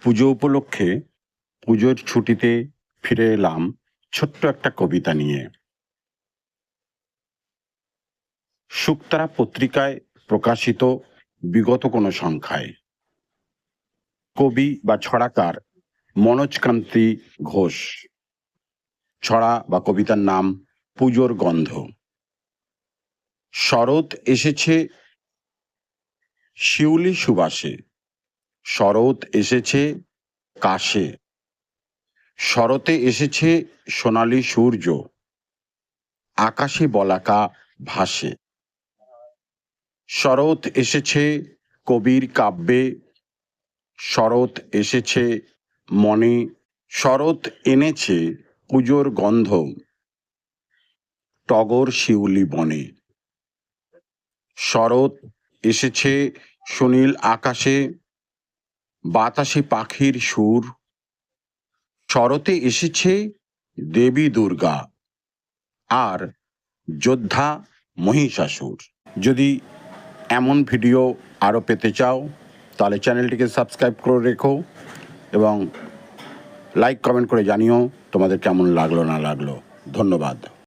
পুজো উপলক্ষে পুজোর ছুটিতে ফিরে এলাম ছোট্ট একটা কবিতা নিয়ে। শুকতারা পত্রিকায় প্রকাশিত বিগত কোনো সংখ্যায়। কবি বা ছড়াকার মনোজকান্তি ঘোষ। ছড়া বা কবিতার নাম পুজোর গন্ধ। শরৎ এসেছে শিউলি সুবাসে, শরৎ এসেছে কাশে, শরতে এসেছে সোনালি সূর্য, আকাশে বলাকা ভাসে। শরৎ এসেছে কবির কাব্যে, শরৎ এসেছে মনে, শরৎ এনেছে পুজোর গন্ধ টগর শিউলি বনে। শরৎ এসেছে সুনীল আকাশে, বাতাসে পাখির সুর, শরতে এসেছে দেবী দুর্গা আর যোদ্ধা মহিষাসুর। যদি এমন ভিডিও আরও পেতে চাও তাহলে চ্যানেলটিকে সাবস্ক্রাইব করে রেখো এবং লাইক কমেন্ট করে জানিও তোমাদের কেমন লাগলো না লাগলো। ধন্যবাদ।